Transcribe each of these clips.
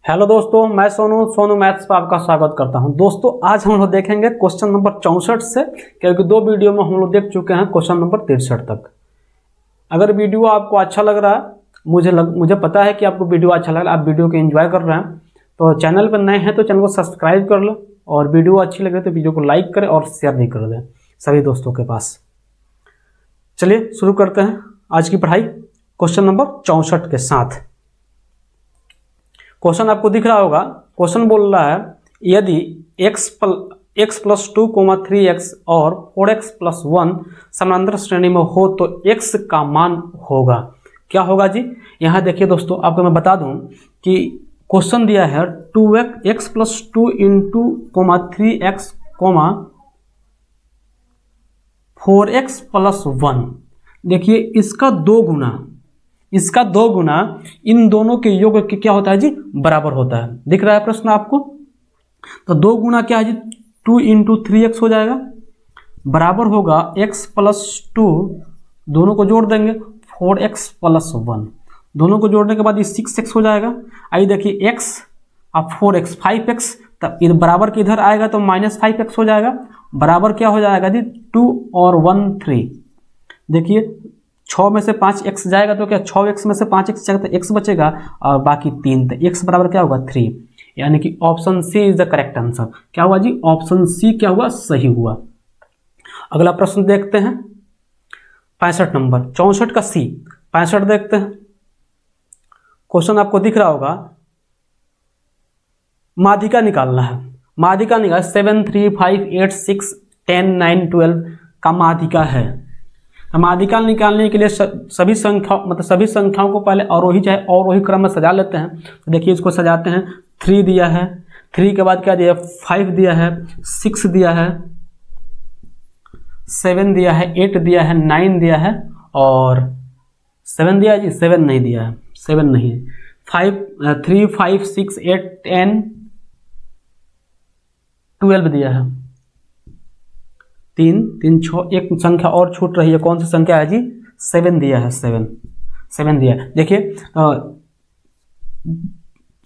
Hello दोस्तों, मैं Sonu maths पर आपका स्वागत करता हूं। दोस्तों आज हम लोग देखेंगे क्वेश्चन नंबर 64 से, क्योंकि दो वीडियो में हम लोग देख चुके हैं क्वेश्चन नंबर 63 तक। अगर वीडियो आपको अच्छा लग रहा है, मुझे पता है कि आपको वीडियो अच्छा लग रहा है, आप वीडियो को एंजॉय कर रहे हैं, तो चैनल पर नए हैं तो चैनल को सब्सक्राइब कर लो, और वीडियो अच्छी लगे तो वीडियो को लाइक करें और शेयर भी कर दें सभी दोस्तों के पास। चलिए शुरू करते हैं आज की पढ़ाई क्वेश्चन नंबर 64 के साथ। क्वेश्चन आपको दिख रहा होगा। क्वेश्चन बोल रहा है यदि x प्लस 2, 3x और 4x प्लस 1 समानांतर श्रेणी में हो तो x का मान होगा। क्या होगा जी? यहाँ देखिए दोस्तों, आपको मैं बता दूं कि क्वेश्चन दिया है 2x plus 2 into 3x 4x plus 1। देखिए इसका दो गुना इन दोनों के योग के क्या होता है जी? बराबर होता है। दिख रहा है प्रश्न आपको? तो दो गुना क्या है जी? 2 इंटू 3x हो जाएगा, बराबर होगा x प्लस 2, दोनों को जोड़ देंगे 4x प्लस 1, दोनों को जोड़ने के बाद ये 6x हो जाएगा। आइए देखिए x अब 4x 5x, तब इधर बराबर के इधर आएगा तो माइनस 5x हो जाएगा, बराबर क्या हो जाएगा जी? 2 और 1 3। देखिए 6 में से 5x जाएगा तो क्या 6x में से 5x जाएगा तो x बचेगा और बाकी 3, तो x बराबर क्या होगा? 3। यानी कि option C is the correct answer. क्या हुआ जी? ऑप्शन सी क्या हुआ? सही हुआ। अगला प्रश्न देखते हैं 65 नंबर, 64 का सी, 65 देखते हैं। क्वेश्चन आपको दिख रहा होगा, माध्यिका निकालना है। माध्यिका निकाल 7 3 5 8 6 10 9 12 का माध्यिका है। माध्यिका निकालने के लिए सभी संख्याओं को पहले अवरोही चाहे अवरोही क्रम में सजा लेते हैं। तो देखिए इसको सजाते हैं। 3 दिया है, 3 के बाद क्या दिया है? 5 दिया है, 6 दिया है, 7 दिया है, 8 दिया है, 9 दिया है और 7 दिया है जी? 7 नहीं दिया है, 7 नहीं है। 3 5 6 8 10 12 दिया है। 3 3 6, एक संख्या और छूट रही है। कौन सी संख्या है जी? 7 दिया है, 7 दिया है। देखिए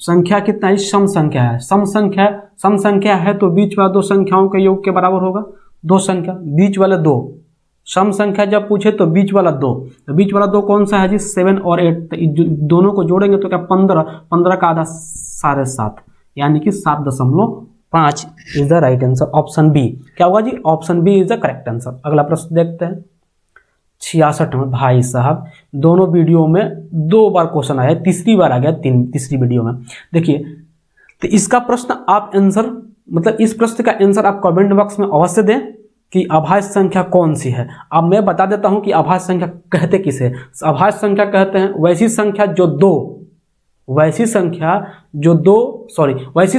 संख्या कितना है? सम संख्या है। सम संख्या है तो बीच वाले दो संख्याओं के योग के बराबर होगा। दो संख्या बीच वाले दो, सम संख्या जब पूछे तो बीच वाला 2, तो बीच वाला 2 कौन सा है जी? 7 और 8, तो दोनों को जोड़ेंगे तो क्या 15 का आधा 7.5, यानी कि 7.5 is the right answer. Option B क्या होगा जी? Option B is the correct answer. अगला प्रश्न देखते हैं 66 में। भाई साहब दोनों वीडियो में 2 बार क्वेश्चन आया, तीसरी बार आ गया तीसरी वीडियो में। देखिए तो इसका प्रश्न आप आंसर, मतलब इस प्रश्न का आंसर आप कमेंट बॉक्स में अवश्य दें कि अभाज्य संख्या कौन सी है। अब मैं बता देता हूं कि अभाज्य संख्या कहते किसे? अभाज्य संख्या कहते हैं वैसी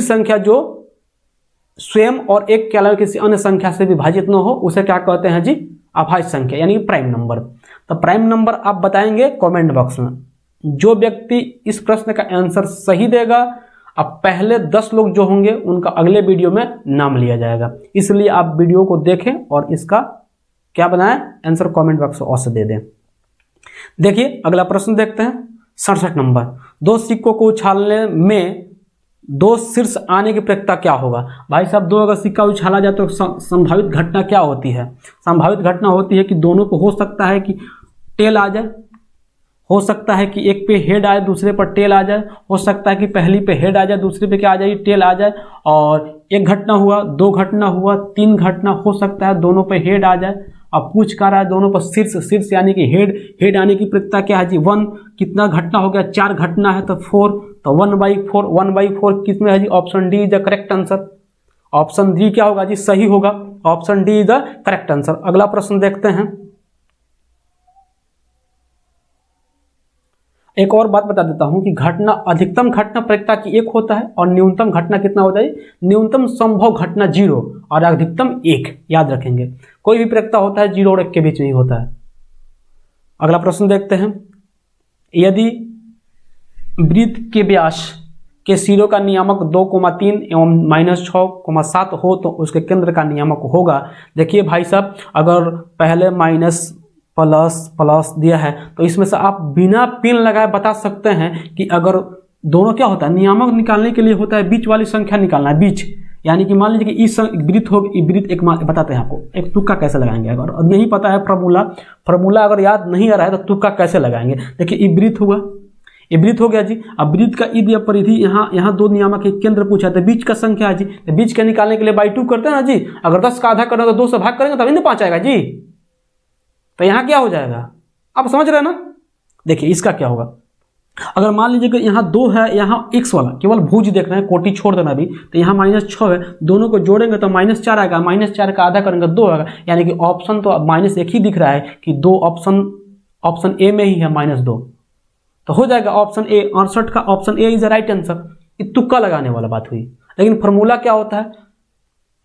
संख्या जो स्वयं और एक के अलावा किसी अन्य संख्या से विभाजित न हो, उसे क्या कहते हैं जी? अभाज्य संख्या, यानी प्राइम नंबर। तो प्राइम नंबर आप बताएंगे कमेंट बॉक्स में। जो व्यक्ति इस प्रश्न का आंसर सही देगा, अब पहले 10 लोग जो होंगे उनका अगले वीडियो में नाम लिया जाएगा। इसलिए आप वीडियो को देखें और इसका क्या बनाएं? आंसर कमेंट बॉक्स में अवश्य दे दें। देखिए अगला प्रश्न देखते हैं 67 नंबर। 2 सिक्कों को उछालने में 2 शीर्ष आने की प्रक्रिया क्या होगा? भाई साहब 2 अगर सिक्का उछाला जाए तो संभावित घटना क्या होती है? संभावित घटना होती है कि दोनों को हो सकता है कि टेल आ जाए, हो सकता है कि एक पे हेड आए दूसरे पर टेल आ जाए, हो सकता है कि पहली पे हेड आ जाए दूसरे पे क्या आ जाए? टेल आ जाए। और एक घटना हुआ, 2 घटना हुआ, 3 घटना हो सकता है दोनों पे हेड आ जाए। अब पूछ कर रहा है दोनों पर शीर्ष यानी कि हेड आने की प्रक्रिया क्या है जी? 1। कितना घटना हो गया? 4 घटना है तो 4, तो 1/4 किसमें है जी? Option D is the correct answer. Option D क्या होगा जी? सही होगा। Option D is the correct answer. अगला प्रश्न देखते हैं। एक और बात बता देता हूं कि अधिकतम घटना प्रक्रिया की 1 होता है और न्यूनतम घटना कितना होता है? न्यूनतम संभव घटना 0 और अधिकतम 1। याद रखेंगे, कोई भी प्रक्रिया होता है 0 और 1 के बीच में ही होता है। अगला प्रश्न देखते हैं। यदि वृत्त के व्यास के सिरों का नियामक 2,3 एवं -6,7 हो तो उसके केंद्र का नियामक होगा। देखिए भाई साहब, अगर पहले माइनस प्लस दिया है तो इसमें से आप बिना पिन लगाए बता सकते हैं कि अगर दोनों क्या होता है, नियामक निकालने के लिए होता है बीच वाली संख्या निकालना है, बीच, यानी कि मान लीजिए कि इस वृत्त हो, वृत्त एक बताते हैं आपको, एक तुक्का कैसे लगाएंगे, अगर नहीं पता है फॉर्मूला अगर याद नहीं आ रहा है तो तुक्का कैसे लगाएंगे। देखिए ये वृत्त हुआ, ये वृत्त हो गया जी। अब वृत्त का ईद या परिधि, यहाँ दो नियामक एक केंद्र पूछा तो बीच का संख्या है जी, तो बीच के निकालने के लिए बाई 2 करते हैं ना जी। अगर 10 का आधा करना तो 2 से भाग करेंगे तभी ना 5 आएगा जी। तो यहाँ क्या हो जाएगा, आप समझ रहे हैं ना। देखिए इसका क्या होगा, अगर मान लीजिए कि यहाँ 2 है, यहाँ x वाला केवल भुज देखना है, कोटि छोड़ देना भी, तो यहाँ -6 है, दोनों को जोड़ेंगे तो -4 आएगा, -4 का आधा करेंगे 2 आएगा, यानी कि ऑप्शन तो -1 ही दिख रहा है कि 2 ऑप्शन ए में ही है -2, तो हो जाएगा ऑप्शन ए। 68 का option A is the right answer. ये तुक्का लगाने वाला बात हुई, लेकिन फॉर्मूला क्या होता है,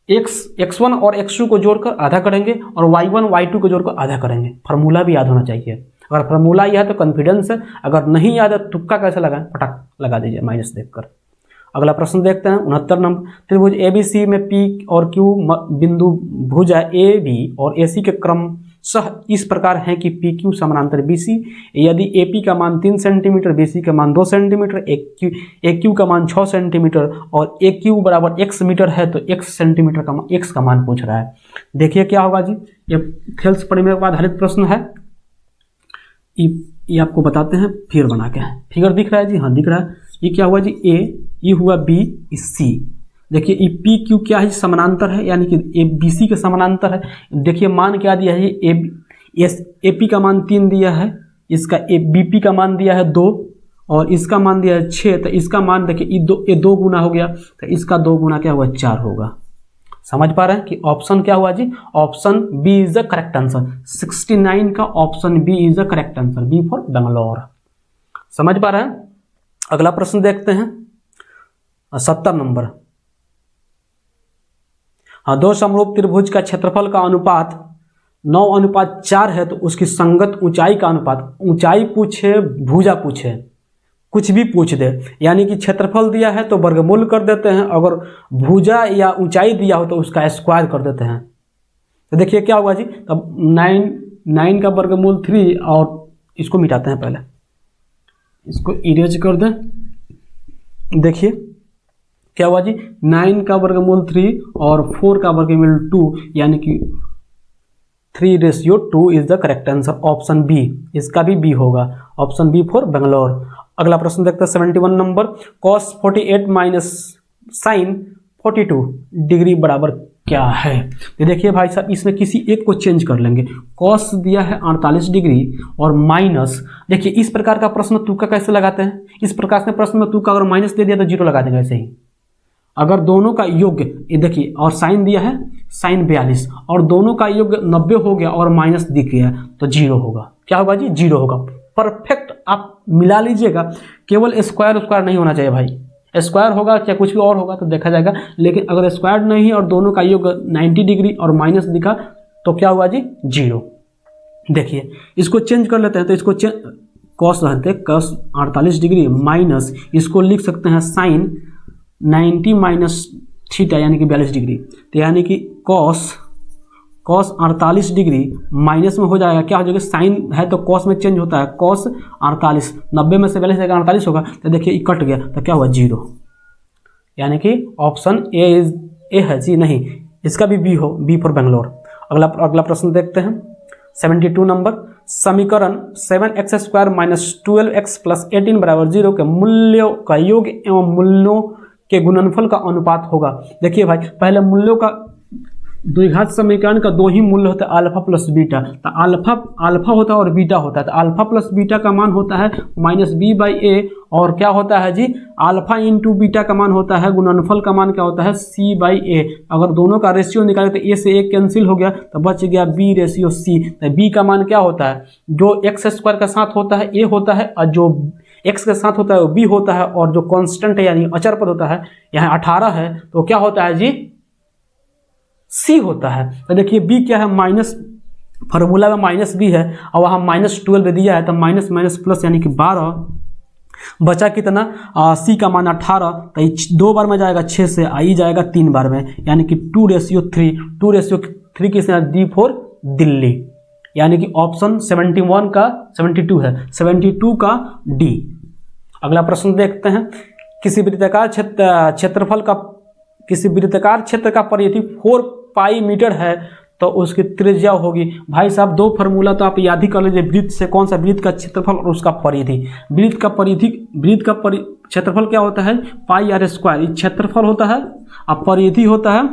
x1 और x2 को जोड़कर आधा करेंगे और y1 y2 को जोड़कर आधा करेंगे। फार्मूला भी याद होना चाहिए, अगर फार्मूला यह है तो कॉन्फिडेंस है, अगर नहीं याद है तुक्का कैसे लगाएं, पटक लगा दीजिए माइनस देखकर। अगला प्रश्न देखते हैं 69 नंबर। त्रिभुज ABC में P और Q बिंदु भुजा AB और AC के क्रमशः इस प्रकार हैं कि PQ समानांतर BC, यदि AP का मान 3 सेंटीमीटर, BC का मान 2 सेंटीमीटर, AQ का मान 6 सेंटीमीटर और AQ बराबर x मीटर है, तो x सेंटीमीटर का x का मान पूछ रहा है। देखिए क्या होगा जी, ये थेल्स परिमेय पर आधारित प्रश्न है। ये आपको बताते हैं फिगर बना के, फिगर दिख रहा है जी, हाँ दिख रहा है। ये क्या हुआ जी, A, ये हुआ B, C। देखिए ये PQ क्या है, समानांतर है, यानी कि ABC के समानांतर है। देखिए मान क्या दिया है, AP का मान 3 दिया है, इसका BP का मान दिया है 2 और इसका मान दिया है 6, तो इसका मान देखिए ये 2 गुना हो गया, तो इसका 2 गुना क्या हुआ, 4 होगा। समझ पा रहे हैं कि ऑप्शन क्या हुआ जी, option B is the correct answer. 69 का option B is the correct answer, B for Bangalore. समझ पा रहे हैं। अगला प्रश्न देखते हैं 70 नंबर। हाँ, 2 समरूप त्रिभुज का क्षेत्रफल का अनुपात 9:4 है, तो उसकी संगत ऊंचाई का अनुपात, ऊंचाई पूछे भुजा पूछे कुछ भी पूछ दे, यानी कि क्षेत्रफल दिया है तो वर्गमूल कर देते हैं, अगर भुजा या ऊंचाई दिया हो तो उसका स्क्वायर कर देते हैं। तो देखिए क्या होगा जी, तब 9 का वर्गमूल 3 और इसको मिटाते हैं, पहले इसको इरेज कर दें। देखिए क्या हुआ जी, 9 का वर्गमूल 3 और 4 का वर्गमूल 2, यानी कि 3:2 is the correct answer, option B. इसका भी बी होगा, ऑप्शन बी फॉर बेंगलोर। अगला प्रश्न देखते हैं 71 नंबर। cos 48 माइनस साइन 42 डिग्री बराबर क्या है। तो देखिए भाई साहब, इसमें किसी एक को चेंज कर लेंगे। cos दिया है 48 डिग्री और माइनस, देखिए इस प्रकार का प्रश्न तुक्का कैसे लगाते हैं, इस प्रकार के प्रश्न में तुक्का अगर माइनस दे दिया तो 0 लगा देंगे ऐसे ही। अगर दोनों का योग, ये देखिए, और साइन दिया है साइन 42 और दोनों का योग 90 हो गया और माइनस दिख गया तो 0 होगा। क्या होगा जी, 0 होगा। परफेक्ट आप मिला लीजिएगा, केवल स्क्वायर नहीं होना चाहिए भाई, स्क्वायर होगा चाहे कुछ भी और होगा तो देखा जाएगा, लेकिन अगर स्क्वायर नहीं और दोनों का योग 90 डिग्री और माइनस दिखा तो क्या हुआ जी, 0। देखिए इसको चेंज कर लेते हैं, तो इसको cos रहते cos 48 डिग्री माइनस, इसको लिख सकते हैं साइन 90 माइनस थीटा यानी कि 42 डिग्री, तो यानी कि cos 48 डिग्री माइनस में हो जाएगा, क्या हो जाएगा, साइन है तो cos में चेंज होता है, cos 48, 90 में से 42 48 होगा, तो देखिए ये कट गया तो क्या हुआ, 0। यानी कि ऑप्शन ए है जी, नहीं, इसका भी बी हो, बी फॉर बेंगलोर। अगला प्रश्न देखते हैं 72 नंबर। समीकरण 7x² माइनस 12x प्लस 18 बराबर 0 के मूल्यों का योग एवं मूल्यों के गुणनफल का अनुपात होगा। देखिए भाई, पहले मूल्यों का द्विघात समीकरण का 2 ही मूल्य होता है, अल्फा प्लस बीटा। तो अल्फा होता है और बीटा होता है, तो अल्फा प्लस बीटा का मान होता है -b/a, और क्या होता है जी, अल्फा इंटू बीटा का मान होता है, गुणनफल का मान क्या होता है, c/a। अगर दोनों का रेशियो निकाले तो a से a कैंसिल हो गया तो बच गया b/c। तो b का मान क्या होता है, जो x² के साथ होता है a होता है, और जो x के साथ होता है वो b होता है, और जो कांस्टेंट है यानी अचर पद होता है यहाँ 18 है, तो क्या होता है जी, c होता है। तो देखिए b क्या है, माइनस, फार्मूला में -b है और वहाँ -12 दिया है, तो माइनस माइनस प्लस यानी कि 12 बचा कितना, c का मान 18, तो 2 बार में जाएगा 6 से, आई जाएगा 3 बार में, यानी कि 2:3 किसने, डी फॉर दिल्ली, यानी कि ऑप्शन 72 है, 72 का डी। अगला प्रश्न देखते हैं, किसी वृत्ताकार क्षेत्रफल का किसी वृत्ताकार क्षेत्र का परिधि 4 पाई मीटर है तो उसकी त्रिज्या होगी। भाई साहब दो फार्मूला तो आप याद ही कर लीजिए, वृत्त से कौन सा, वृत्त का क्षेत्रफल और उसका परिधि। वृत्त का क्षेत्रफल क्या होता है, पाई आर स्क्वायर, ये क्षेत्रफल होता है। अब परिधि होता है,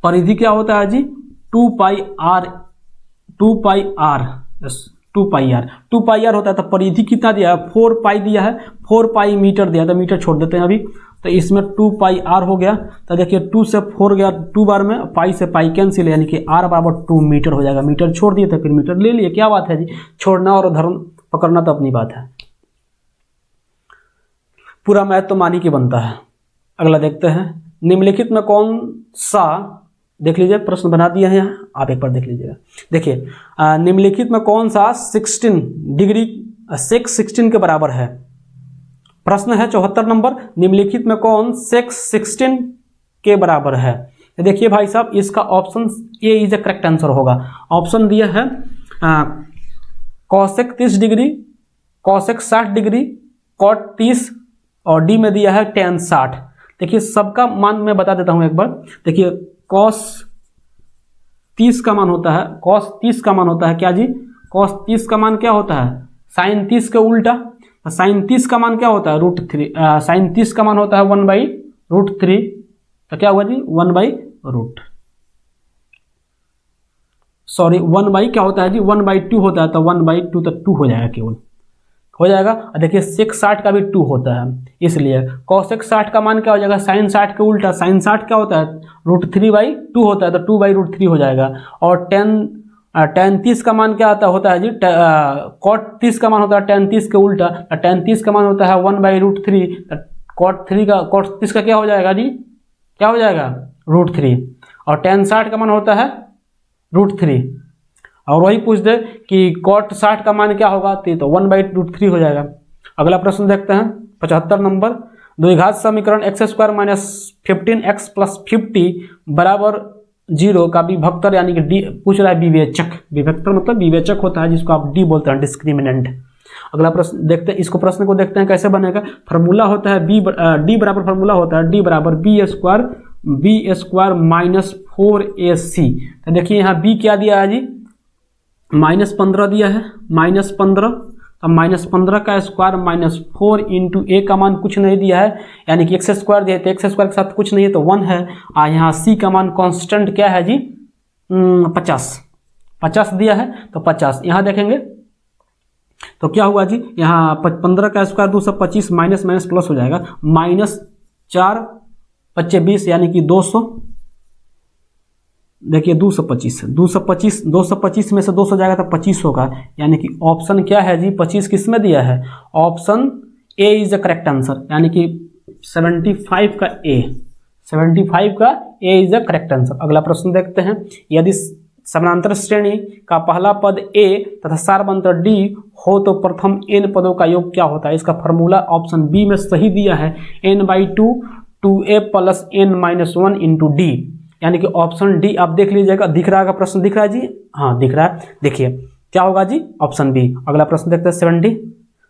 परिधि क्या होता है जी, 2 पाई आर होता है। तो परिधि कितना दिया है, 4 पाई दिया है, 4 पाई मीटर दिया है, तो मीटर छोड़ देते हैं अभी, तो इसमें 2 पाई आर हो गया। तो देखिए 2 से 4 गया 2 बार में, पाई से पाई कैंसिल, यानी कि आर बराबर 2 मीटर हो जाएगा। मीटर छोड़ दिए थे फिर मीटर ले लिए, क्या बात है जी, छोड़ना और धर्म पकड़ना तो अपनी बात है, पूरा मैथ तो मानी की बनता है। अगला देखते हैं, निम्नलिखित में कौन सा, देख लीजिए प्रश्न बना दिया है यहाँ, आप एक बार देख लीजिएगा। देखिए निम्नलिखित में कौन सा 16 डिग्री सेक 16 के बराबर है। प्रश्न है 74 नंबर, निम्नलिखित में कौन सेक 16 के बराबर है। देखिए भाई साहब इसका option A is the correct answer होगा। ऑप्शन दिया है cosec 30 degree, cosec 60 degree, cot 30 और डी में दिया है tan 60। देखिए सबका मान मैं बता देता हूं एक बार। देखिए cos 30 का मान होता है, cos 30 का मान होता है क्या जी, cos 30 का मान क्या होता है, sin 30 के उल्टा। sin 30 का मान क्या होता है, √3। sin 30 का मान होता है 1/√3, तो क्या हुआ जी 1 क्या होता है जी 1/2 होता है, तो 1/2 तो 2 हो जाएगा, केवल हो जाएगा। देखिए सेक 60 का भी 2 होता है, इसलिए कॉसेक 60 का मान क्या हो जाएगा, साइन 60 के उल्टा। साइन 60 क्या होता है, √3/2 होता है, तो 2/√3 हो जाएगा। और tan 30 का मान क्या होता है जी, कॉट 30 का मान होता है tan 30 के उल्टा। tan 30 का मान होता है 1/√3, कॉट 30 का क्या हो जाएगा जी, क्या हो जाएगा √3। और tan 60 का मान होता है √3। और वही पूछ दे कि cot 60 का मान क्या होगा, तो 1/√3 हो जाएगा। अगला प्रश्न देखते हैं 75 नंबर, द्विघात समीकरण x² - 15x + 50 बराबर 0 का विभक्तर यानी कि डी पूछ रहा है, विवेचक। विभक्तर मतलब विवेचक होता है जिसको आप डी बोलते हैं, डिस्क्रिमिनेंट। अगला प्रश्न देखते हैं, इसको प्रश्न को देखते हैं कैसे बनेगा। फार्मूला होता है डी बराबर, फार्मूला होता है डी बराबर b² - 4ac। तो देखिए यहाँ b क्या दिया है जी, -15 दिया है, -15। अब -15 का स्क्वायर -4 इंटू ए का मान कुछ नहीं दिया है, यानी कि x² दिया है, तो x² के साथ कुछ नहीं है तो 1 है। यहाँ c का मान कांस्टेंट क्या है जी 50 दिया है, तो 50 यहाँ देखेंगे तो क्या हुआ जी, यहाँ 15 का स्क्वायर 225, माइनस माइनस प्लस हो जाएगा, -4 × 20 यानी कि 200। देखिए 225 में से 200 जाएगा तो 25 होगा, यानी कि ऑप्शन क्या है जी 25 किस में दिया है, option A is the correct answer, यानी कि 75 का ए इज द करेक्ट आंसर। अगला प्रश्न देखते हैं, यदि समानांतर श्रेणी का पहला पद a तथा सारबंतर d हो तो प्रथम n पदों का योग क्या होता है। इसका फॉर्मूला ऑप्शन बी में सही दिया है, n/2 2a + n-1 into D, यानी कि ऑप्शन डी आप देख लीजिएगा। दिख रहा है प्रश्न, दिख रहा है जी, हाँ दिख रहा है। देखिए क्या होगा जी ऑप्शन बी। अगला प्रश्न देखते हैं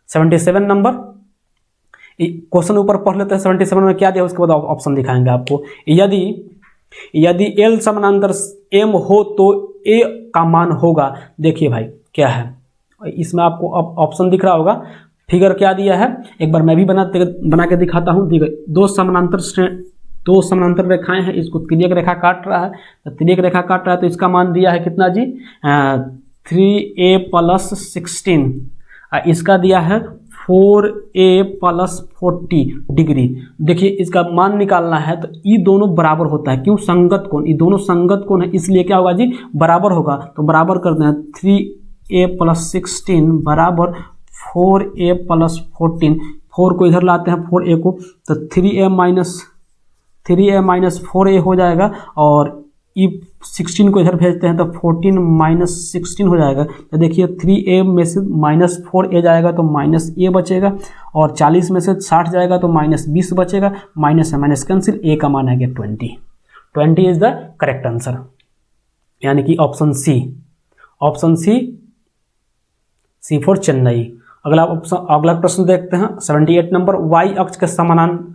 77 नंबर, क्वेश्चन ऊपर पढ़ लेते हैं। 77 में क्या दिया उसके बाद ऑप्शन दिखाएंगे आपको। यदि L समानांतर M हो तो A का मान होगा। देखिए भाई क्या है, इसमें आपको ऑप्शन दिख रहा होगा, फिगर क्या दिया है एक बार मैं भी बना के दिखाता हूँ। दो समानांतर रेखाएं हैं, इसको तिर्यक रेखा काट रहा है, तो तिर्यक रेखा काट रहा है तो इसका मान दिया है कितना जी 3a + 16, इसका दिया है 4a + 40 डिग्री। देखिए इसका मान निकालना है तो ये दोनों बराबर होता है, क्यों, संगत कोण, ये दोनों संगत कोण है, इसलिए क्या होगा जी बराबर होगा। तो बराबर करते हैं 3a + 16 बराबर 4a + 14, 4 को इधर लाते हैं 4a को, तो 3a - 4a हो जाएगा, और ये 16 को इधर भेजते हैं तो 14 - 16 हो जाएगा। तो देखिए 3a में से -4a जाएगा तो -a बचेगा, और 40 में से 60 जाएगा तो -20 बचेगा, माइनस है माइनस कैंसिल, a का मान है कि 20 इज द करेक्ट आंसर, यानी कि ऑप्शन सी फॉर चेन्नई। अगला प्रश्न देखते हैं 78 नंबर। वाई अक्ष के समानांतर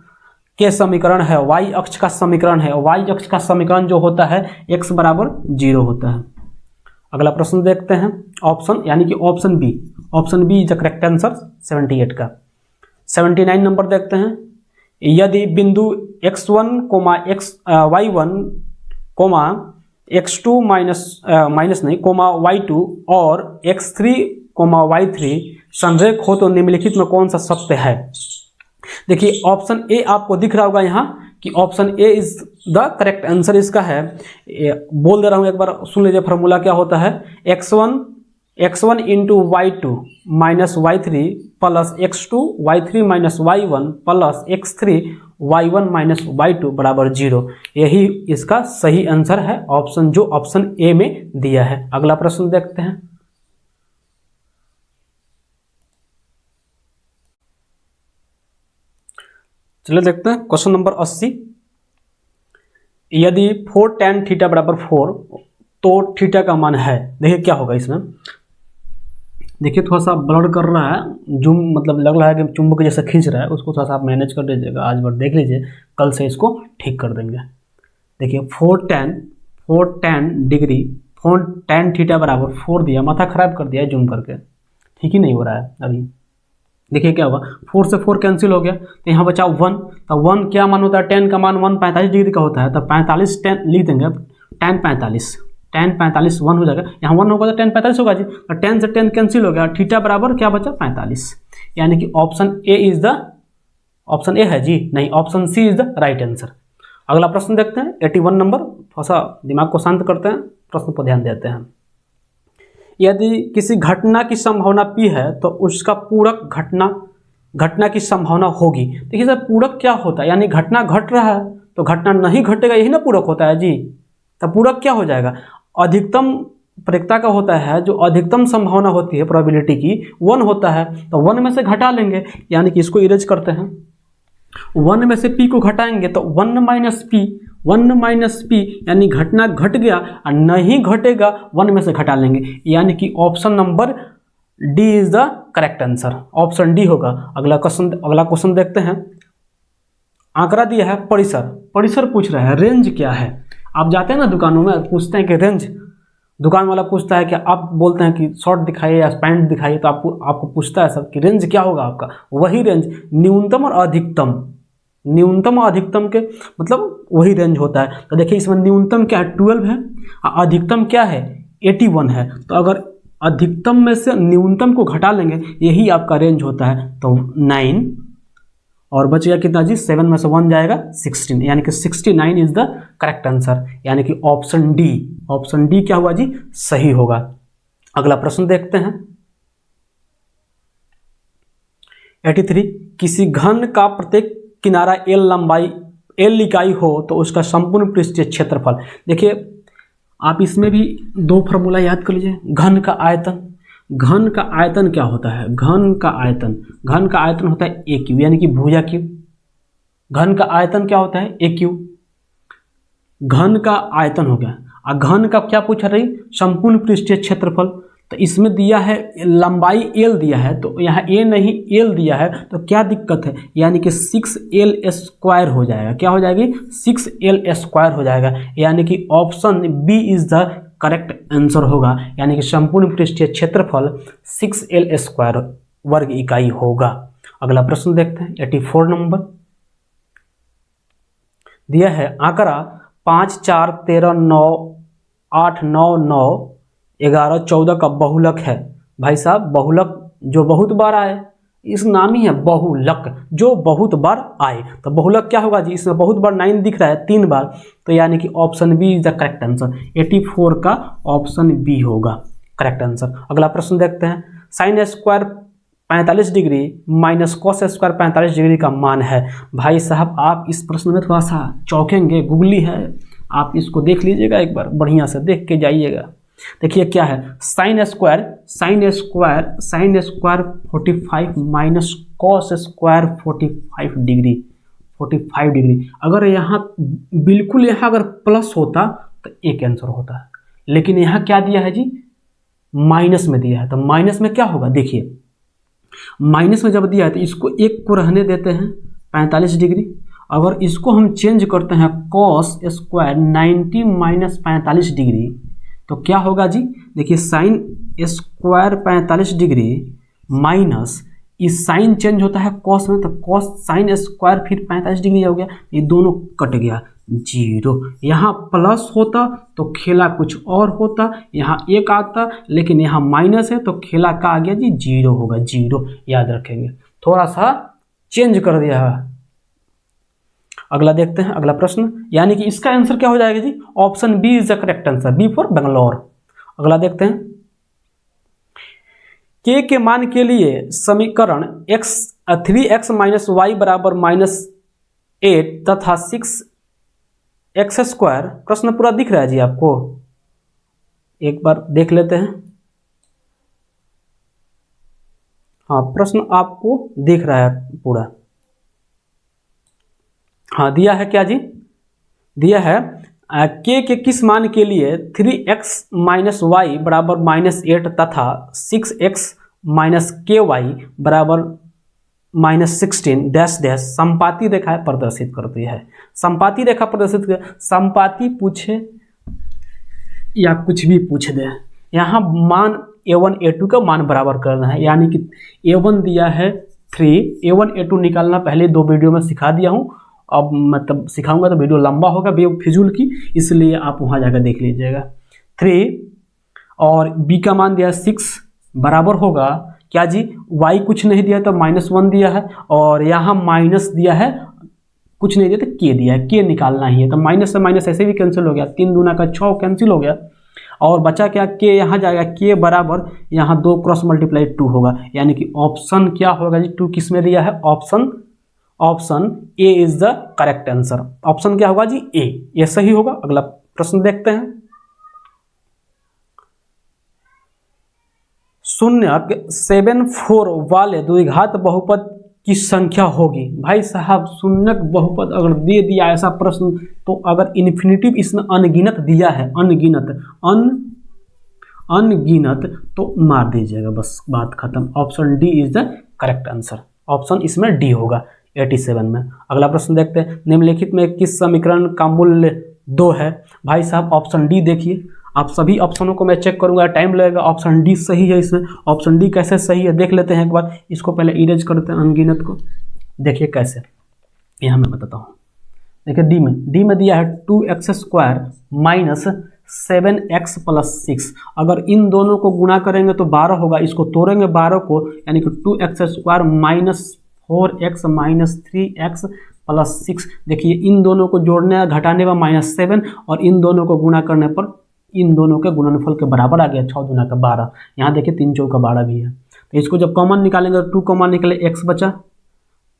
के समीकरण है, वाई अक्ष का समीकरण है, वाई अक्ष का समीकरण जो होता है x बराबर 0 होता है। अगला प्रश्न देखते हैं ऑप्शन यानी कि option B is the correct answer 78 का। 79 नंबर देखते हैं। यदि बिंदु x1, y1, x2 y2 और x3, y3 संरेख हो तो निम्नलिखित में कौन सा सत्य है। देखिए ऑप्शन ए आपको दिख रहा होगा यहाँ कि option A is the correct answer इसका है। बोल दे रहा हूँ एक बार सुन लीजिए, फॉर्मूला क्या होता है। x1 into y2 minus y3 plus x2 y3 minus y1 plus x3 y1 minus y2 बराबर 0। यही इसका सही आंसर है, ऑप्शन जो ऑप्शन ए में दिया है। अगला प्रश्न देखते हैं। चलिए देखते हैं क्वेश्चन नंबर 80। यदि 4 tan थीटा बराबर 4 तो थीटा का मान है। देखिए क्या होगा इसमें, देखिए थोड़ा सा ब्लर कर रहा है, जूम मतलब लग रहा है कि चुंबक जैसे खींच रहा है, उसको थोड़ा सा आप मैनेज कर लीजिएगा, आज बार देख लीजिए, कल से इसको ठीक कर देंगे। देखिए 4 tan थीटा बराबर 4 दिया, माथा खराब कर दिया जूम करके, ठीक ही नहीं हो रहा है अभी। देखिए क्या होगा, 4 से 4 कैंसिल हो गया तो यहाँ बचा 1, तो 1 क्या मान होता है, tan का मान 1 45 डिग्री का होता है, तो 45 tan लिख देंगे, tan 45 1 हो जाएगा, यहाँ 1 होगा तो tan 45 होगा जी, तो tan से tan कैंसिल हो गया, थीटा बराबर क्या बचा 45, यानी कि option A is the, option A है जी, नहीं option C is the right answer. अगला प्रश्न देखते हैं 81 नंबर। थोड़ा सा दिमाग को शांत करते हैं, प्रश्न पर ध्यान देते हैं। यदि किसी घटना की संभावना P है तो उसका पूरक घटना की संभावना होगी। देखिए सर पूरक क्या होता है, यानी घटना घट रहा है तो घटना नहीं घटेगा, यही ना पूरक होता है जी। तो पूरक क्या हो जाएगा, अधिकतम प्रायिकता का होता है, जो अधिकतम संभावना होती है प्रोबेबिलिटी की 1 होता है, तो 1 में से घटा लेंगे, यानी कि इसको इरेज करते हैं, 1 में से P को घटाएंगे तो 1 माइनस P यानी घटना घट गया और नहीं घटेगा 1 में से घटा लेंगे, यानी कि option number D is the correct answer, option D होगा। अगला क्वेश्चन देखते हैं। आंकड़ा दिया है परिसर पूछ रहा है, रेंज क्या है। आप जाते हैं ना दुकानों में, पूछते हैं कि रेंज, दुकान वाला पूछता है कि आप बोलते हैं कि शर्ट दिखाइए या पैंट दिखाइए, तो आपको पूछता है सब कि रेंज क्या होगा आपका, वही रेंज न्यूनतम और अधिकतम के मतलब वही रेंज होता है। तो देखिए इसमें न्यूनतम क्या है 12 है, अधिकतम क्या है 81 है, तो अगर अधिकतम में से न्यूनतम को घटा लेंगे यही आपका रेंज होता है, तो 9 और बचेगा कितना जी, 7 में से 1 जाएगा 16, यानी कि 69 इज द करेक्ट आंसर, यानी कि ऑप्शन डी क्या हुआ जी, सही होगा। अगला प्रश्न देखते हैं 83। किसी घन का प्रत्येक किनारा L इकाई हो तो उसका संपूर्ण पृष्ठीय क्षेत्रफल। देखिए आप इसमें भी 2 फार्मूला याद कर लीजिए। घन का आयतन क्या होता है, घन का आयतन होता है AQ, यानी कि भुजा क्यू। घन का आयतन क्या होता है AQ, घन का आयतन हो गया। और घन का क्या पूछा रही, संपूर्ण पृष्ठीय क्षेत्रफल, तो इसमें दिया है लंबाई L दिया है, तो यहाँ A नहीं L दिया है, तो क्या दिक्कत है, यानी कि 6L² हो जाएगा, क्या हो जाएगी 6L² हो जाएगा, यानी कि option B is the correct answer होगा, यानी कि संपूर्ण पृष्ठीय क्षेत्रफल 6L² वर्ग इकाई होगा। अगला प्रश्न देखते हैं 84 नंबर। दिया है आंकड़ा 5, 4, 13, 9, 8, 9, 9, 11, 14 का बहुलक है। भाई साहब बहुलक जो बहुत बार आए, इस नाम ही है बहुलक, जो बहुत बार आए, तो बहुलक क्या होगा जी, इसमें बहुत बार 9 दिख रहा है 3 बार, तो यानी कि option B is the correct answer, 84 का ऑप्शन बी होगा करेक्ट आंसर। अगला प्रश्न देखते हैं। Sine square 45 degree minus cos square 45 degree का मान है। भाई साहब आप इस प्रश्न में थोड़ा सा चौंकेंगे, गुगली है, आप इसको देख लीजिएगा एक बार, बढ़िया से देख के जाइएगा। देखिए क्या है, sign square 45 minus cos square 45 degree. अगर यहाँ बिल्कुल यहाँ अगर प्लस होता तो एक आंसर होता है, लेकिन यहाँ क्या दिया है जी, माइनस में दिया है, तो माइनस में क्या होगा, देखिए माइनस में जब दिया है तो इसको एक को रहने देते हैं 45 डिग्री। अगर इसको हम चेंज करते हैं कॉस स्क्वायर 90 माइनस 45 डिग्री तो क्या होगा जी, देखिए साइन स्क्वायर 45 डिग्री माइनस इस साइन चेंज होता है कॉस में, तो कॉस साइन स्क्वायर फिर 45 डिग्री हो गया, ये दोनों कट गया, जीरो। यहाँ प्लस होता तो खेला कुछ और होता, यहाँ एक आता लेकिन यहाँ माइनस है तो खेला का आ गया जी, जीरो होगा, जीरो याद रखेंगे। थोड़ा सा चेंज कर दिया है। अगला देखते हैं, अगला प्रश्न, यानी कि इसका आंसर क्या हो जाएगा जी, option B is the correct answer, B for Bangalore. अगला देखते हैं, के के मान के लिए समीकरण 3x माइनस वाई बराबर -8 तथा 6x स्क्वायर, प्रश्न पूरा दिख रहा है जी आपको, एक बार देख लेते हैं। हाँ, प्रश्न आपको दिख रहा है पूरा। हाँ, दिया है क्या जी, दिया है के किस मान के लिए 3x माइनस वाई बराबर -8 तथा 6x माइनस के वाई बराबर -16 डैश डैश संपाती रेखा प्रदर्शित करती है। संपाती रेखा प्रदर्शित कर, संपाती पूछे या कुछ भी पूछ दे, यहाँ मान a1 a2 का मान बराबर करना है, यानी कि a1 दिया है 3, a1 a2 निकालना पहले 2 वीडियो में सिखा दिया हूँ, अब मतलब सिखाऊंगा तो वीडियो लंबा होगा बेफिजूल की, इसलिए आप वहाँ जाकर देख लीजिएगा। 3 और b का मान दिया 6 बराबर होगा क्या जी, y कुछ नहीं दिया तो -1 दिया है, और यहाँ माइनस दिया है कुछ नहीं दिया तो k दिया है, k निकालना ही है, तो माइनस से माइनस ऐसे भी कैंसिल हो गया, 3 दूना का 6 कैंसिल हो गया, और बचा क्या, k यहाँ जाएगा, k बराबर यहाँ 2 क्रॉस मल्टीप्लाई 2 होगा, यानी कि ऑप्शन क्या होगा जी, 2 किस में दिया है, option A is the correct answer. Option क्या होगा जी, ए, ये सही होगा। अगला प्रश्न देखते हैं, शून्यक 74 वाले द्विघात बहुपद की संख्या होगी। भाई साहब, शून्यक बहुपद अगर दे दिया ऐसा प्रश्न, तो अगर इन्फिनिटिव इसमें अनगिनत दिया है, अनगिनत तो मार दीजिएगा, बस बात खत्म। Option D is the correct answer, option इसमें डी होगा 87 में। अगला प्रश्न देखते हैं, निम्नलिखित में किस समीकरण का मूल्य 2 है। भाई साहब, ऑप्शन डी देखिए, आप सभी ऑप्शनों को मैं चेक करूंगा, टाइम लगेगा। ऑप्शन डी सही है इसमें। ऑप्शन डी कैसे सही है देख लेते हैं एक बार, इसको पहले इरेज करते हैं अनगिनत को, देखिए कैसे, यहाँ मैं बताता हूँ। देखिए डी में दिया है 2x square minus 7x plus 6, अगर इन दोनों को गुणा करेंगे तो 12 होगा, इसको तोड़ेंगे 12 को, यानी कि 2x square minus 4x minus 3x plus 6। देखिए इन दोनों को जोड़ने घटाने पर -7, और इन दोनों को गुणा करने पर इन दोनों के गुणनफल के बराबर आ गया, 6 दूना का 12। यहाँ देखिए 3 चौका 12 भी है, तो इसको जब कॉमन निकालेंगे तो 2 कॉमन निकले, x बचा,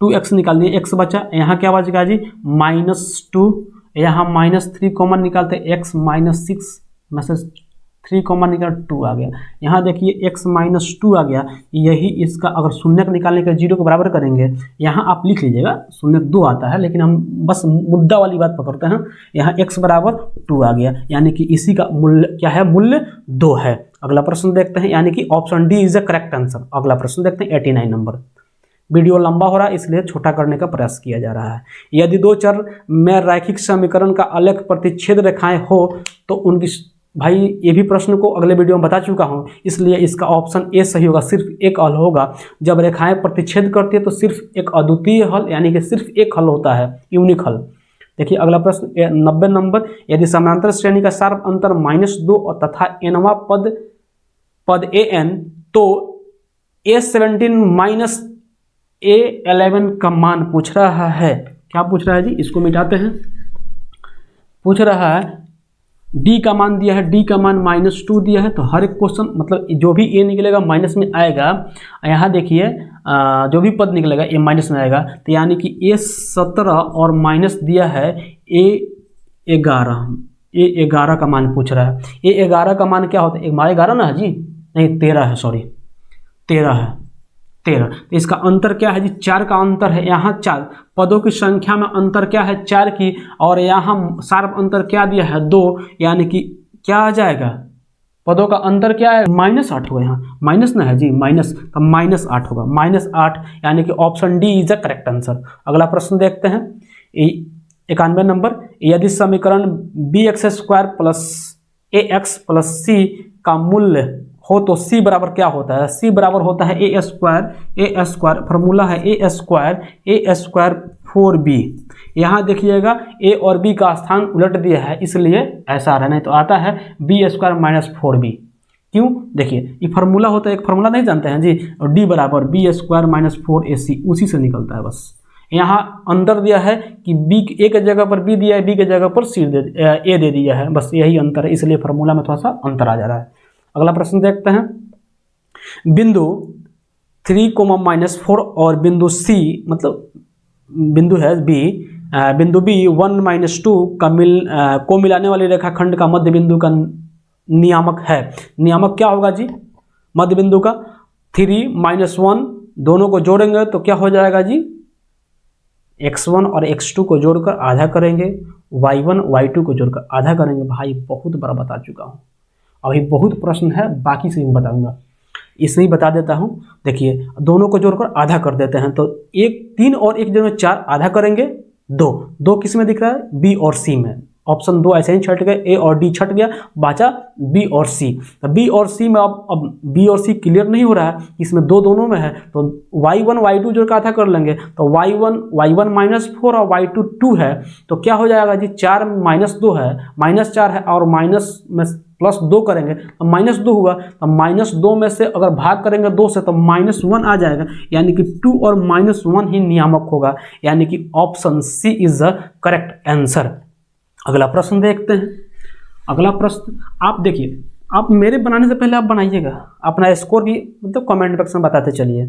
2x निकाल दिए, x बचा, यहाँ क्या बचेगा जी -2, यहाँ -3 कॉमन निकालते x -6 में से 3 कॉमन निकाल 2 आ गया। यहाँ देखिए x -2 आ गया, यही इसका अगर शून्यक निकालने के 0 के बराबर करेंगे, यहाँ आप लिख लीजिएगा शून्यक 2 आता है, लेकिन हम बस मुद्दा वाली बात पकड़ते हैं। यहाँ x बराबर 2 आ गया, यानी कि इसी का मूल्य क्या है, मूल्य 2 है। अगला प्रश्न देखते हैं, यानी कि option D is the correct answer. अगला प्रश्न देखते हैं 89 नंबर। वीडियो लंबा हो रहा है इसलिए छोटा करने का प्रयास किया जा रहा है। यदि 2 चर में रैखिक समीकरण का अलग प्रतिच्छेद रेखाएं हो तो उनकी, भाई ये भी प्रश्न को अगले वीडियो में बता चुका हूं, इसलिए इसका ऑप्शन ए सही होगा, सिर्फ एक हल होगा। जब रेखाएं प्रतिच्छेद करती है तो सिर्फ एक अद्वितीय हल, यानी कि सिर्फ एक हल होता है, यूनिक हल। देखिए अगला प्रश्न 90 नंबर, यदि समानांतर श्रेणी का सार्व अंतर -2 तथा nवां पद an, तो a17 -a11 का मान पूछ रहा है। क्या पूछ रहा है जी, इसको मिटाते हैं। पूछ रहा है डी का मान दिया है, डी का मान -2 दिया है, तो हर एक क्वेश्चन मतलब जो भी ए निकलेगा माइनस में आएगा। यहाँ देखिए जो भी पद निकलेगा ए माइनस में आएगा, तो यानी कि a17 और माइनस दिया है a11 का मान पूछ रहा है। a11 का मान क्या होता है, 11 ना है जी, नहीं 13 है, सॉरी 13 है, 13। तो इसका अंतर क्या है जी, 4 का अंतर है। यहाँ 4 पदों की संख्या में अंतर क्या है, 4 की, और यहाँ सार्व अंतर क्या दिया है, 2, यानी कि क्या आ जाएगा, पदों का अंतर क्या है, -8 होगा, यहाँ माइनस ना है जी, माइनस, तो -8 होगा, -8, यानी कि option D is the correct answer. अगला प्रश्न देखते हैं 91 नंबर, यदि समीकरण bx² plus ax plus c का मूल्य हो तो c बराबर क्या होता है, c बराबर होता है a स्क्वायर, फॉर्मूला है a स्क्वायर 4b। यहाँ देखिएगा a और b का स्थान उलट दिया है इसलिए ऐसा आ रहा है, नहीं तो आता है b² - 4b। क्यों, देखिए ये फार्मूला होता है, एक फार्मूला नहीं जानते हैं जी, और d बराबर b² - 4ac, उसी से निकलता है बस। यहाँ अंतर दिया है कि b a के जगह पर b दिया है, b के जगह पर a दे दिया है, बस यही अंतर है, इसलिए फार्मूला में थोड़ा सा अंतर आ जा रहा है। अगला प्रश्न देखते हैं, बिंदु 3, -4 और बिंदु c, मतलब बिंदु है b, बिंदु b 1 - 2 को मिलाने वाली रेखाखंड का मध्य बिंदु का नियामक है। नियामक क्या होगा जी, मध्य बिंदु का 3 - 1 दोनों को जोड़ेंगे तो क्या हो जाएगा जी, x1 और x2 को जोड़कर आधा करेंगे, y1 y2 को जोड़कर आधा करेंगे। भाई बहुत बड़ा बता चुका हूँ, अभी बहुत प्रश्न है, बाकी से मैं बताऊंगा, इसमें ही बता देता हूँ। देखिए दोनों को जोड़कर आधा कर देते हैं, तो 3 और 1 जगह 4, आधा करेंगे 2 किस में दिख रहा है, बी और सी में। ऑप्शन 2 ऐसे ही छट गए, ए और डी छट गया, बचा बी और सी। तो बी और सी में अब बी और सी क्लियर नहीं हो रहा है, इसमें दोनों में है, तो y1 y2 जोड़ कर आधा कर लेंगे, तो y1 -4 और y2 2 है, तो क्या हो जाएगा जी, 4 - 2 है, -4 है, और माइनस में +2 करेंगे तो -2 हुआ, तो -2 में से अगर भाग करेंगे 2 से तो -1 आ जाएगा, यानी कि 2 और -1 ही नियामक होगा, यानी कि option C is the correct answer. अगला प्रश्न देखते हैं। अगला प्रश्न आप देखिए, आप मेरे बनाने से पहले आप बनाइएगा, अपना स्कोर भी मतलब कमेंट बॉक्स में बताते चलिए।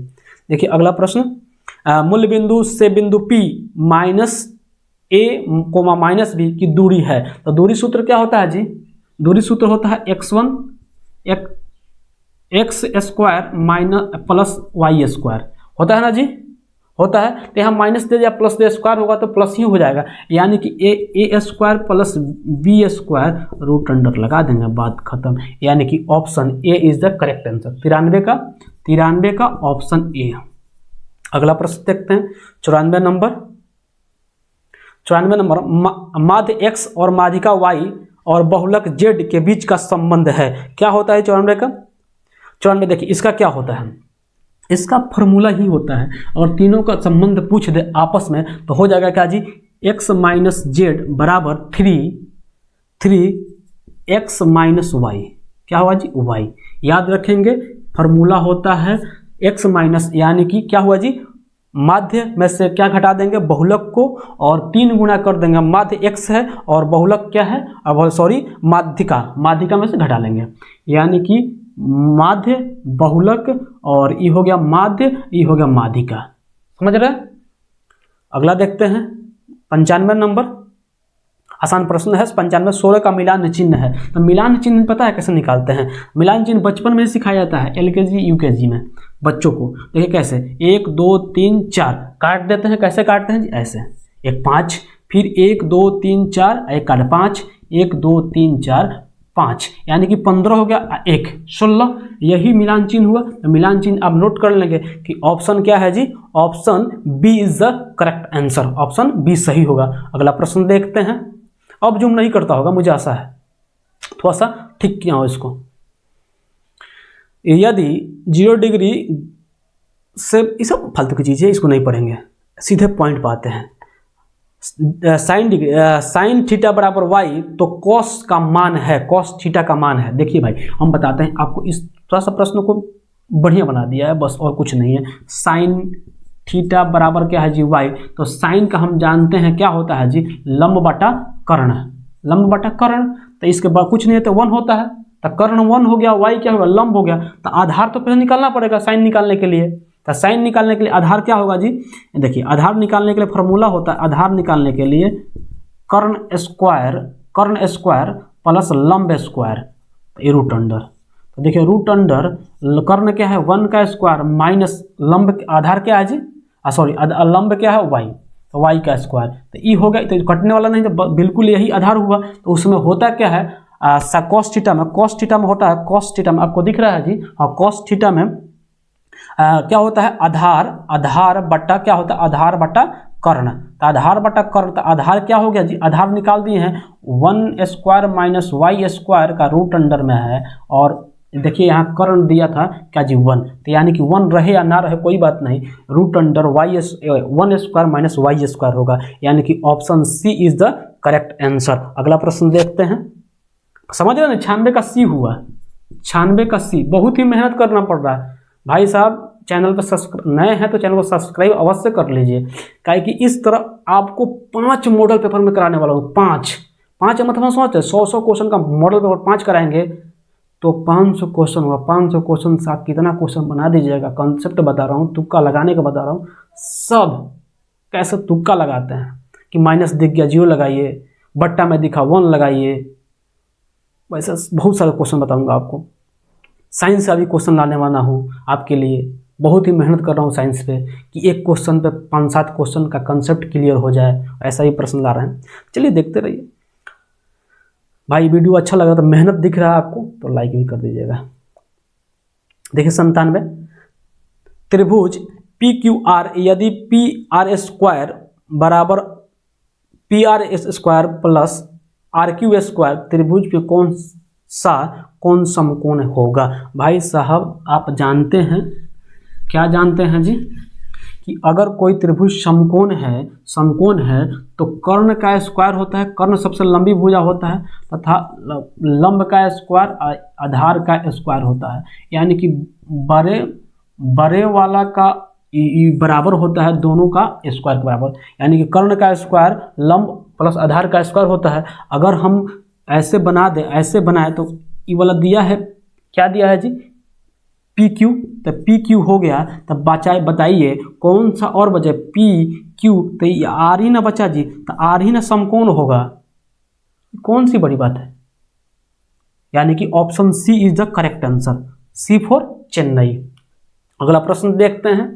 देखिए अगला प्रश्न, मूल बिंदु से बिंदु P -a, -b की दूरी है, तो दूरी सूत्र क्या होता है जी, दूरी सूत्र होता है x1 x² प्लस y² होता है ना जी, होता है, तो यहाँ माइनस दे दिया, प्लस दे स्क्वायर होगा तो प्लस ही हो जाएगा, यानी कि a² plus b² root under लगा देंगे, बात खत्म, यानी कि option A is the correct answer. 93 का ऑप्शन ए। अगला प्रश्न देखते हैं 94 नंबर, माध्य x और माध्यिका y और बहुलक z के बीच का संबंध है, क्या होता है 94 का। 94 देखिए इसका क्या होता है, इसका फॉर्मूला ही होता है, और तीनों का संबंध पूछ दे आपस में तो हो जाएगा क्या जी, x - z बराबर 3x - y, क्या हुआ जी, y। याद रखेंगे फॉर्मूला होता है x माइनस, यानी कि क्या हुआ जी, माध्य में से क्या घटा देंगे, बहुलक को, और 3 गुना कर देंगे, माध्य x है और बहुलक क्या है, अब सॉरी माध्यिका में से घटा लेंगे, यानी कि माध्य बहुलक, और ये हो गया माध्य, ये हो गया माध्यिका, समझ रहे। अगला देखते हैं 95 नंबर, आसान प्रश्न है। 95 16 का मिलान चिन्ह है, तो मिलान चिन्ह पता है कैसे निकालते हैं, मिलान चिन्ह बचपन में सिखाया जाता है, LKG UKG में बच्चों को। देखिए कैसे, 1 2 3 4 काट देते हैं, कैसे काटते हैं जी, ऐसे 1 5, फिर 1 2 3 4 एक काट 5, 1 2 3 4 5, यानी कि 15 हो गया, 1 16, यही मिलान चिन्ह हुआ। तो मिलान चिन्ह आप नोट कर लेंगे कि ऑप्शन क्या है जी, option B is the correct answer, option B सही होगा। अगला प्रश्न देखते हैं, अब जूम नहीं करता होगा मुझे आशा है, थोड़ा सा ठीक किया हो इसको। यदि 0 डिग्री से, ये सब फालतू की चीज़ है, इसको नहीं पढ़ेंगे, सीधे पॉइंट पे आते हैं। साइन थीटा बराबर y, तो कॉस का मान है, कॉस थीटा का मान है। देखिए भाई हम बताते हैं आपको, इस थोड़ा सा प्रश्न को बढ़िया बना दिया है बस, और कुछ नहीं है। साइन थीटा बराबर क्या है जी, y, तो साइन का हम जानते हैं क्या होता है जी, लंब बटा कर्ण, लंब बटा कर्ण, तो इसके बाद कुछ नहीं है तो 1 होता है, तो कर्ण 1 हो गया, y क्या होगा, लंब हो गया, तो आधार तो पहले निकालना पड़ेगा साइन निकालने के लिए। तो साइन निकालने के लिए आधार क्या होगा जी, देखिए आधार निकालने के लिए फॉर्मूला होता है, आधार निकालने के लिए कर्ण स्क्वायर प्लस लंब स्क्वायर, ये रूट अंडर। तो देखिए रूट अंडर कर्ण क्या है, 1 का स्क्वायर माइनस लंब, आधार क्या है जी, सॉरी लंब क्या है y, तो y का स्क्वायर, तो ई हो गया, तो कटने वाला नहीं, तो बिल्कुल यही आधार हुआ। तो उसमें होता क्या है, कॉस थीटा में, कॉस थीटा में होता है, कॉस थीटा में आपको दिख रहा है जी, हाँ कॉस थीटा में क्या होता है, आधार बट्टा क्या होता है, आधार बट्टा कर्ण। तो आधार बट्टा कर्ण, तो आधार क्या हो गया जी, आधार निकाल दिए हैं, 1 स्क्वायर माइनस वाई स्क्वायर का रूट अंडर में है, और देखिए यहाँ कर्ण दिया था क्या जी 1, तो यानी कि 1 रहे या ना रहे कोई बात नहीं, root under 1 square minus Y square होगा, यानी कि option C is the correct answer. अगला प्रश्न देखते हैं, समझ रहे हैं, 96 का सी हुआ, 96 का सी, बहुत ही मेहनत करना पड़ रहा है भाई साहब। चैनल पर सब्सक्राइब नए हैं तो चैनल को सब्सक्राइब अवश्य कर लीजिए, काहे कि इस तरह आपको 5 मॉडल पेपर में कराने वाला हूँ, 5 मतलब सोचते 100 क्वेश्चन का मॉडल पेपर 5 कराएंगे तो 500 क्वेश्चन हुआ, 500 क्वेश्चन से आप कितना क्वेश्चन बना दीजिएगा। कॉन्सेप्ट बता रहा हूँ, तुक्का लगाने का बता रहा हूँ, सब कैसे तुक्का लगाते हैं कि माइनस दिख गया 0 लगाइए, बट्टा में दिखा 1 लगाइए, वैसे बहुत सारे क्वेश्चन बताऊंगा आपको। साइंस से अभी क्वेश्चन लाने वाला हूँ आपके लिए, बहुत ही मेहनत कर रहा हूँ साइंस पे कि एक क्वेश्चन पे 5-7 क्वेश्चन का कंसेप्ट क्लियर हो जाए, ऐसा ही प्रश्न ला रहे हैं। चलिए देखते रहिए भाई, वीडियो अच्छा लगा तो मेहनत दिख रहा है आपको तो लाइक भी कर दीजिएगा। देखिए 97, त्रिभुज पी क्यू आर यदि पी आर स्क्वायर बराबर P R S square plus R Q square, त्रिभुज पे कौन समकोण होगा। भाई साहब आप जानते हैं, क्या जानते हैं जी, कि अगर कोई त्रिभुज समकोण है तो कर्ण का स्क्वायर होता है, कर्ण सबसे लंबी भुजा होता है, तथा लंब का स्क्वायर आधार का स्क्वायर होता है, यानी कि बड़े वाला का बराबर होता है दोनों का स्क्वायर के बराबर, यानी कि कर्ण का स्क्वायर लंब प्लस आधार का स्क्वायर होता है। अगर हम ऐसे बनाए तो ये वाला दिया है, क्या दिया है जी, पी क्यू, तो पी क्यू हो गया, तब बताइए कौन सा और बचे, पी क्यू, तो ये आर ही ना बचा जी, तो आर ही ना समकोण होगा, कौन सी बड़ी बात है, यानी कि option C is the correct answer, C for Chennai. अगला प्रश्न देखते हैं,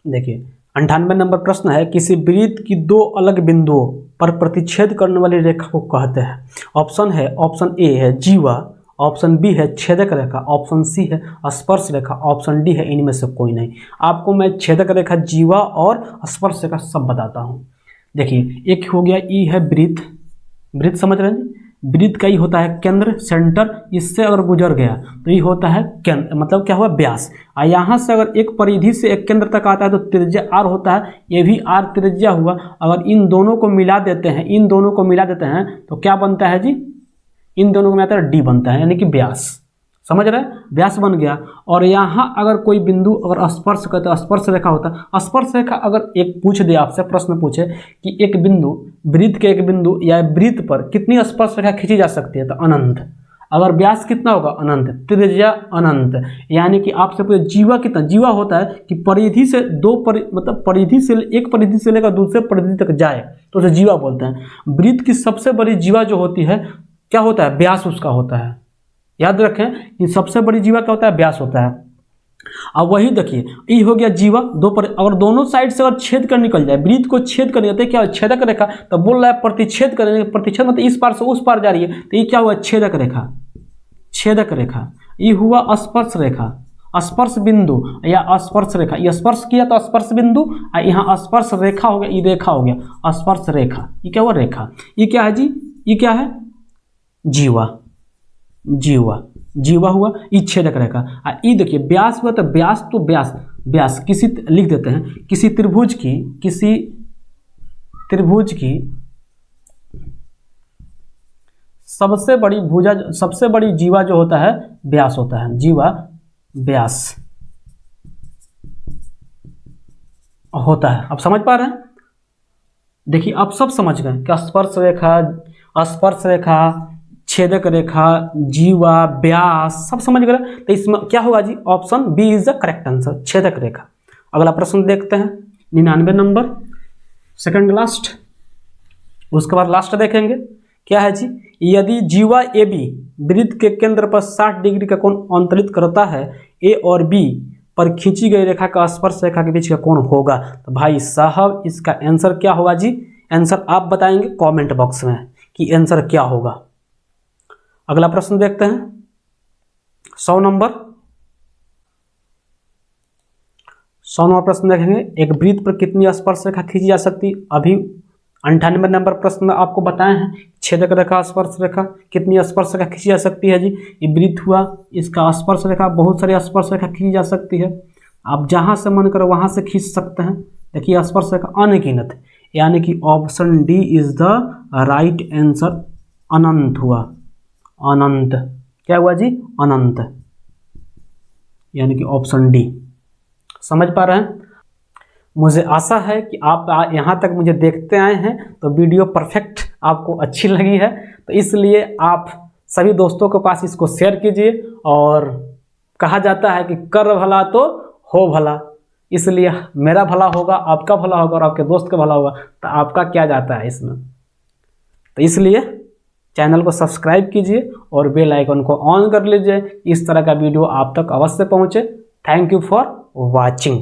देखिए 98 नंबर प्रश्न है, किसी वृत्त की 2 अलग बिंदुओं पर प्रतिच्छेद करने वाली रेखा को कहते हैं। ऑप्शन ए है जीवा, ऑप्शन बी है छेदक रेखा, ऑप्शन सी है स्पर्श रेखा, ऑप्शन डी है इनमें से कोई नहीं। आपको मैं छेदक रेखा, जीवा और स्पर्श रेखा सब बताता हूँ। देखिए एक हो गया, ई है वृत्त समझ रहे हैं, वृत्त का ही होता है केंद्र, सेंटर, इससे अगर गुजर गया तो ये होता है केंद्र, मतलब क्या हुआ, व्यास। और यहाँ से अगर एक परिधि से एक केंद्र तक आता है तो त्रिज्या आर होता है, ये भी आर त्रिज्या हुआ। अगर इन दोनों को मिला देते हैं तो क्या बनता है जी, इन दोनों को मिलाता है डी बनता है, यानी कि व्यास, समझ रहे हैं, व्यास बन गया। और यहाँ अगर कोई बिंदु अगर स्पर्श करता है, स्पर्श रेखा होता है। स्पर्श रेखा अगर एक पूछ दे, आपसे प्रश्न पूछे कि एक बिंदु, वृत्त के एक बिंदु या वृत्त पर कितनी स्पर्श रेखा खींची जा सकती है, तो अनंत। अगर व्यास कितना होगा, अनंत, त्रिज्या अनंत, यानी कि आपसे पूछे जीवा कितना, जीवा होता है कि परिधि से मतलब परिधि से एक परिधि से लेकर दूसरे परिधि तक जाए तो उसे जीवा बोलते हैं। वृत्त की सबसे बड़ी जीवा जो होती है क्या होता है, व्यास उसका होता है। याद रखें कि सबसे बड़ी जीवा क्या होता है, व्यास होता है। अब वही देखिए, ये हो गया जीवा, अगर दोनों साइड से अगर छेद कर निकल जाए, वृत्त को छेद कर निकलते क्या, छेदक रेखा, तो बोल रहा है प्रतिच्छेद करेंगे, प्रतिच्छेद मतलब इस पार से उस पार जा रही है, तो ये क्या हुआ, छेदक रेखा। ये हुआ स्पर्श रेखा, स्पर्श बिंदु या स्पर्श रेखा, ये स्पर्श किया तो स्पर्श बिंदु, यहाँ स्पर्श रेखा हो गया, ये रेखा हो गया, स्पर्श रेखा, ये क्या हुआ, रेखा। ये क्या है जी, ये क्या है, जीवा हुआ, ये छेदक रेखा। ये देखिए व्यास हुआ, तो व्यास किसी लिख देते हैं, किसी त्रिभुज की सबसे बड़ी भुजा, सबसे बड़ी जीवा जो होता है व्यास होता है, जीवा व्यास होता है। अब समझ पा रहे हैं, देखिए आप सब समझ गए कि स्पर्श रेखा, छेदक रेखा, जीवा, व्यास सब समझ गए। तो इसमें क्या होगा जी, option B is the correct answer, छेदक रेखा। अगला प्रश्न देखते हैं 99 नंबर, सेकंड लास्ट, उसके बाद लास्ट देखेंगे। क्या है जी, यदि जीवा ए बी वृत्त के केंद्र पर 60 डिग्री का कोण अंतरित करता है, ए और बी पर खींची गई रेखा का स्पर्श रेखा के बीच का कोण होगा। तो भाई साहब इसका आंसर क्या होगा जी? आंसर आप बताएंगे कमेंट बॉक्स में कि आंसर क्या होगा। अगला प्रश्न देखते हैं 100 नंबर प्रश्न देखेंगे। एक वृत्त पर कितनी स्पर्श रेखा खींची जा सकती? अभी 98 नंबर प्रश्न में आपको बताए हैं छेदक रेखा स्पर्श रेखा कितनी स्पर्श रेखा खींची जा सकती है जी। ये वृत्त हुआ, इसका स्पर्श रेखा बहुत सारी स्पर्श रेखा खींची जा सकती है। आप जहां से मन करो वहां से खींच सकते हैं। देखिए स्पर्श रेखा अनगिनत, यानी कि option D is the right answer. अनंत हुआ, अनंत क्या हुआ जी? अनंत, यानी कि ऑप्शन डी। समझ पा रहे हैं? मुझे आशा है कि आप यहाँ तक मुझे देखते आए हैं तो वीडियो परफेक्ट आपको अच्छी लगी है, तो इसलिए आप सभी दोस्तों के पास इसको शेयर कीजिए। और कहा जाता है कि कर भला तो हो भला, इसलिए मेरा भला होगा, आपका भला होगा और आपके दोस्त का भला होगा, तो आपका क्या जाता है इसमें। तो इसलिए चैनल को सब्सक्राइब कीजिए और बेल आइकन को ऑन कर लीजिए, इस तरह का वीडियो आप तक अवश्य पहुँचे। Thank you for watching.